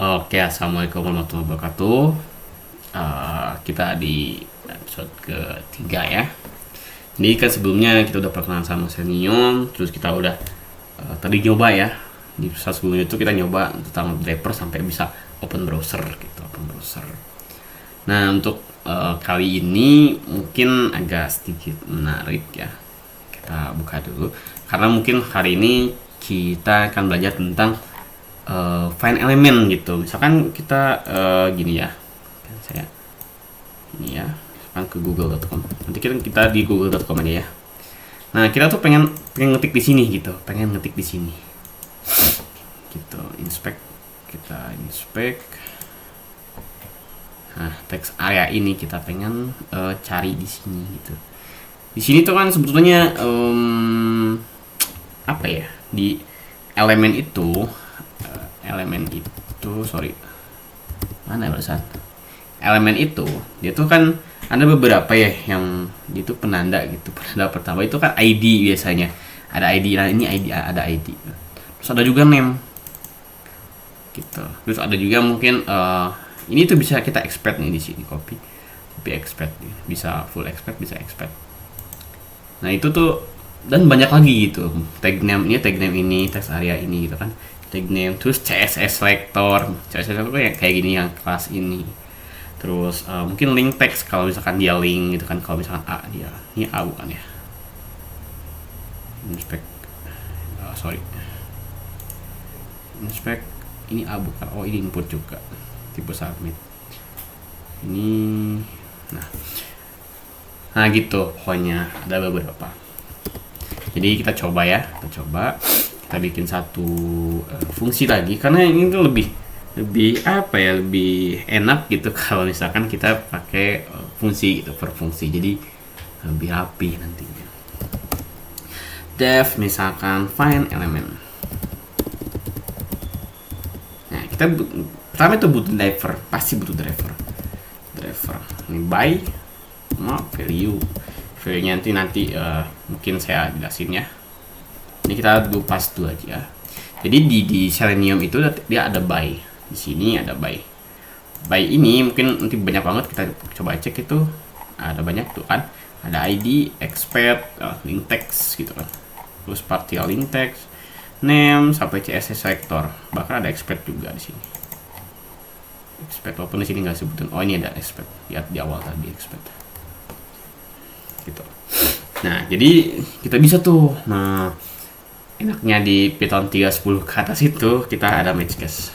Oke, assalamualaikum warahmatullahi wabarakatuh. Kita di episode ketiga ya. Jadi kan sebelumnya kita udah perkenalan sama Selenium, terus kita udah tadi nyoba ya. Di episode sebelumnya itu kita nyoba tentang driver sampai bisa open browser gitu, open browser. Nah untuk kali ini mungkin agak sedikit menarik ya. Kita buka dulu, karena mungkin hari ini kita akan belajar tentang find element gitu. Misalkan kita gini ya, saya ini ya, misalkan ke google.com. Nanti kita di google.com aja ya. Nah kita tuh pengen ngetik di sini gitu, pengen ngetik di sini gitu. Inspect, kita inspect. Nah text area ini kita pengen cari di sini gitu. Di sini tuh kan sebetulnya apa ya, di elemen itu sorry, mana barusan, elemen itu dia tuh kan ada beberapa ya yang itu penanda gitu. Penanda pertama itu kan ID, biasanya ada ID. Nah ini ID, ada ID, terus ada juga name gitu. Terus ada juga mungkin ini tuh bisa kita expand nih di sini, copy expand, bisa full expand, bisa expand. Nah itu tuh, dan banyak lagi gitu. Tag name ini, text area ini gitu kan, tag name. Terus CSS selector kayak gini yang kelas ini. Terus mungkin link text kalau misalkan dia link gitu kan. Kalau misalkan A, dia ini A bukan ya, inspect, inspect ini A bukan. Oh ini input juga, tipe submit ini. Nah gitu, pokoknya ada beberapa. Jadi kita coba ya, kita bikin satu fungsi lagi, karena ini tuh lebih apa ya, lebih enak gitu kalau misalkan kita pakai fungsi gitu, per fungsi. Jadi lebih rapi nantinya. Dev misalkan find element. Nah kita pertama itu butuh driver, pasti butuh driver. Ini by value nya nanti mungkin saya jelasin ya. Ini kita dulu pas dulu aja. Jadi di Selenium itu dia ada by. Di sini ada by. By ini mungkin nanti banyak banget, kita coba cek itu ada banyak tuh kan. Ada ID, expect, link text gitu kan. Terus partial link text, name sampai CSS selector. Bahkan ada expect juga di sini. Expect walaupun di sini nggak sebutin. Oh ini ada expect. Lihat di awal tadi expect. Gitu. Nah, jadi kita bisa tuh. Nah, enaknya di Python 3.10 ke atas itu kita ada match case,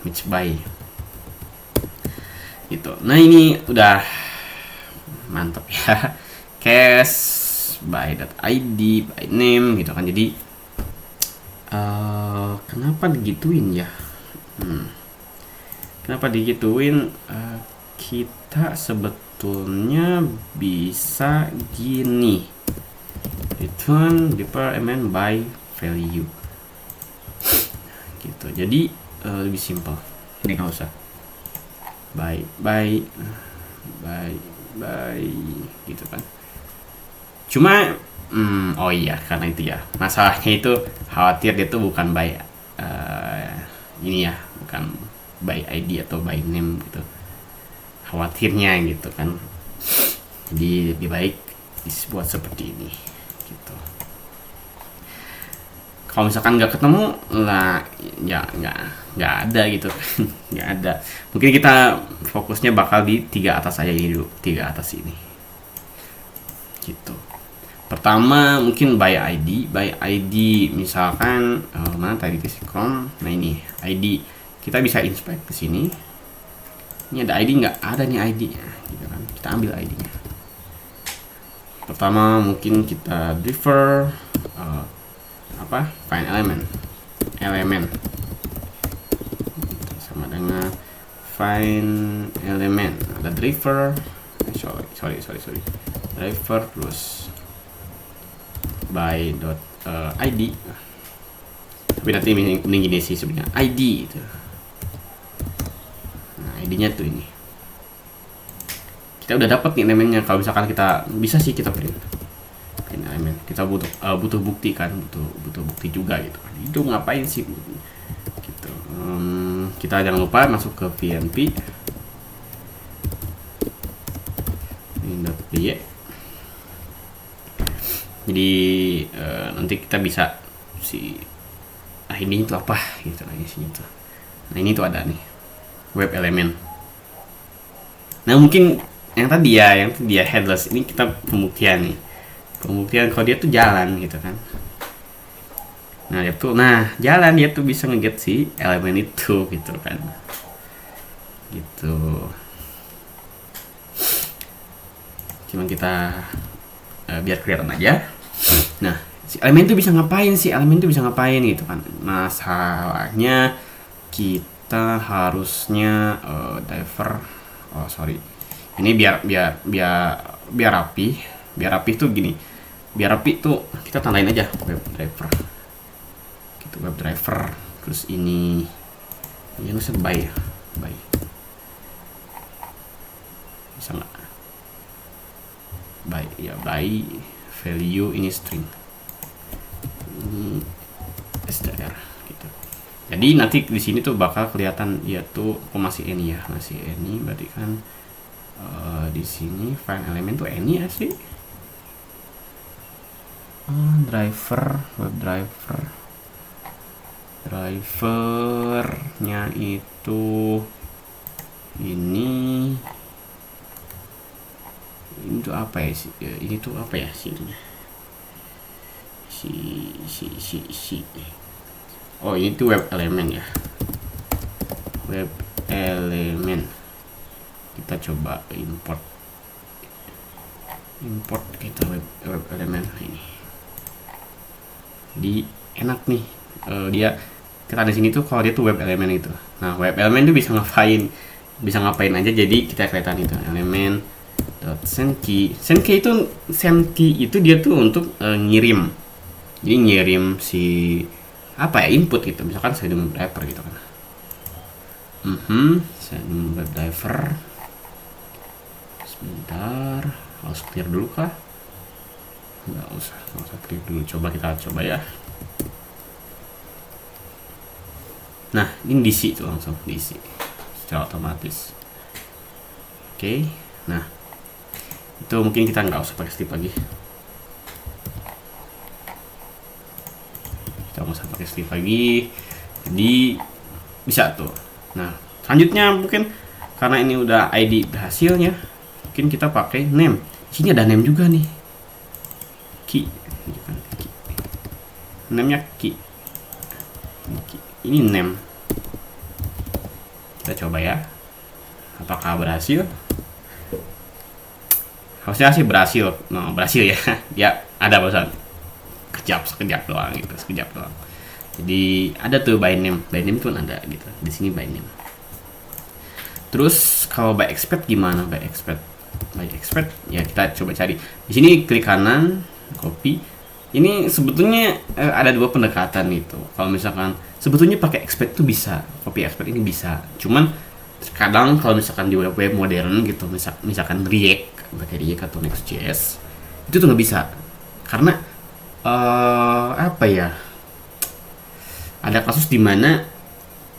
match by gitu. Nah ini udah mantap ya, case by.id, by name gitu kan. Jadi kenapa digituin ya, kenapa digituin, kita sebetulnya bisa gini, return department by value gitu. Jadi lebih simpel, ini nggak usah by gitu kan. Cuma oh iya, karena itu ya, masalahnya itu khawatir dia tuh bukan by ini ya, bukan by ID atau by name gitu, khawatirnya gitu kan. Jadi lebih baik dibuat seperti ini gitu. Kalau misalkan nggak ketemu lah ya nggak ada gitu kan. Nggak ada, mungkin kita fokusnya bakal di tiga atas aja ini dulu, tiga atas ini gitu. Pertama mungkin by ID misalkan mana tadi Chrome. Nah ini ID kita bisa inspect ke sini. Ini ada ID nggak? Ada nih ID nya gitu kan, kita ambil ID nya. Pertama mungkin kita driver find element sama dengan find element. Ada driver, sorry driver plus by id, tapi nanti mending gini sih sebenarnya, ID itu. Nah ID nya tuh ini, kita udah dapat nih elemennya. Kalau misalkan kita bisa sih kita print elemen, kita butuh bukti kan, butuh bukti juga gitu kan. Itu ngapain sih gitu. kita jangan lupa masuk ke PNP ini.py. Jadi nanti kita bisa ini itu apa gitu lagi sini tuh. Nah ini tuh ada nih web element. Nah mungkin yang tadi ya headless ini kita pembuktian kalau dia tuh jalan gitu kan. Nah jalan dia tuh bisa nge-get si elemen itu gitu kan, gitu. Cuman kita biar kelihatan aja. Nah si elemen itu bisa ngapain gitu kan. Masalahnya kita harusnya diver. Oh sorry, ini biar rapi tuh gini. Biar rapi tuh kita tandain aja web driver. Gitu, web driver. Terus ini yang bisa by. Bisa nggak? By value ini string. Ini str gitu. Jadi nanti di sini tuh bakal kelihatan ya tuh masih any berarti kan di sini find element tuh any ya sih. Drivernya itu ini tuh apa ya sih? Ini tuh apa ya sih? Oh ini tuh web element ya. Web element. Kita coba import kita web element ini. Di enak nih. Dia kita di sini tuh kalau dia tuh web element itu. Nah web element itu bisa ngapain aja. Jadi kita kelihatan itu element send key itu dia tuh untuk ngirim. Jadi ngirim si apa ya input gitu, misalkan saya dengan driver gitu kan. Saya dengan web driver. Sebentar, harus clear dulu kah? Nggak usah clear dulu. Kita coba ya. Nah ini DC tuh langsung DC secara otomatis. Oke. Nah itu mungkin kita nggak usah pakai strip lagi. Jadi bisa tuh. Nah selanjutnya mungkin karena ini udah ID hasilnya, mungkin kita pakai name. Sini ada name juga nih, key. Namanya key. Ini name. Kita coba ya, apakah berhasil? Harusnya sih berhasil. Nah, berhasil ya. Ya ada bosan. Sekejap doang. Jadi ada tuh by name tuh ada gitu di sini by name. Terus kalau by expect gimana? By expect ya kita coba cari di sini, klik kanan, copy. Ini sebetulnya ada dua pendekatan itu. Kalau misalkan sebetulnya pakai expect tuh bisa, copy expect ini bisa. Cuman kadang kalau misalkan di web modern gitu, misalkan pakai React atau Next.js itu tuh nggak bisa karena apa ya, ada kasus dimana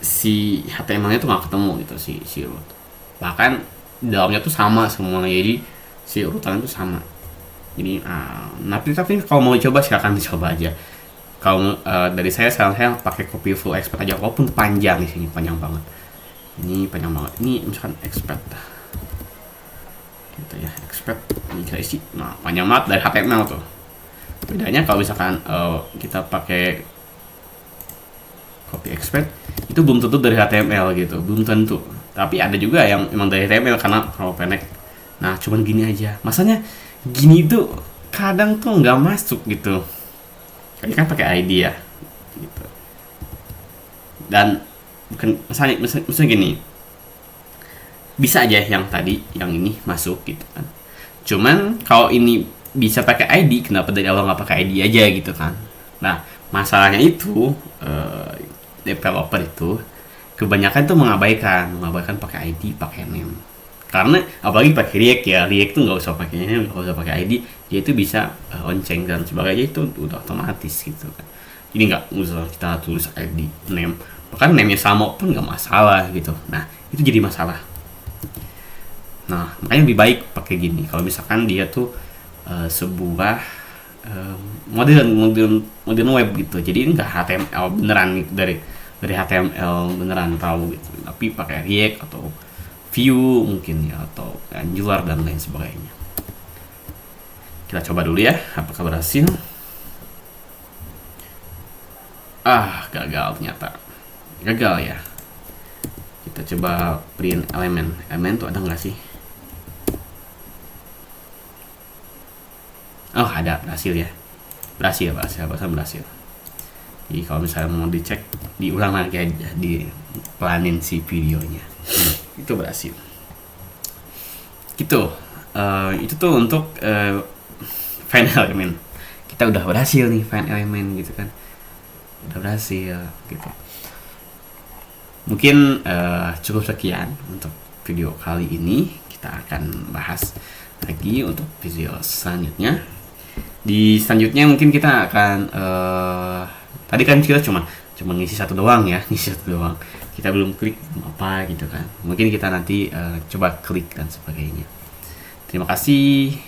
si HTML-nya tuh nggak ketemu gitu si root, bahkan dalamnya tuh sama semuanya, jadi si urutannya tuh sama. Jadi tapi kalau mau coba silakan dicoba aja. Kalau dari saya pakai copy full expert aja, walaupun panjang di sini, panjang banget. Ini panjang banget. Ini misalkan expert gitu ya, expert ini kita isi. Nah panjang banget dari HTML tuh. Bedanya kalau misalkan kita pakai copy expert itu belum tentu dari HTML gitu, belum tentu. Tapi ada juga yang memang dari HTML karena kalau pendek. Nah cuman gini aja, masanya gini tuh kadang tuh nggak masuk gitu. Ini kan pakai ID ya, gitu. Dan bukan misalnya gini, bisa aja yang tadi, yang ini masuk gitu kan. Cuman kalau ini bisa pakai ID, kenapa dari awal nggak pakai ID aja gitu kan? Nah masalahnya itu developer itu kebanyakan tuh mengabaikan pakai ID, pakai name. Karena apalagi pakai React tuh nggak usah pakai name, nggak usah pakai ID, dia itu bisa on-chain dan sebagainya, itu udah otomatis gitu kan. Jadi nggak usah kita tulis ID, name, bahkan name-nya sama pun nggak masalah gitu. Nah itu jadi masalah. Nah makanya lebih baik pakai gini. Kalau misalkan dia tuh sebuah modern web gitu, jadi nggak HTML beneran gitu, dari HTML beneran tahu gitu, tapi pakai React atau Vue mungkin ya, atau Angular dan lain sebagainya. Kita coba dulu ya apakah berhasil. Gagal ternyata. Gagal ya. Kita coba print elemen tuh ada nggak sih? Oh ada, berhasil ya. Berhasil. Jadi kalau misalnya mau dicek, diulang lagi aja, dipelanin si videonya. Itu berhasil. Gitu. Itu tuh untuk find element. Kita udah berhasil nih find element gitu kan. Udah berhasil gitu. Mungkin cukup sekian untuk video kali ini. Kita akan bahas lagi untuk video selanjutnya. Di selanjutnya mungkin kita akan tadi kan kita cuma ngisi satu doang ya, kita belum klik apa gitu kan. Mungkin kita nanti coba klik dan sebagainya. Terima kasih.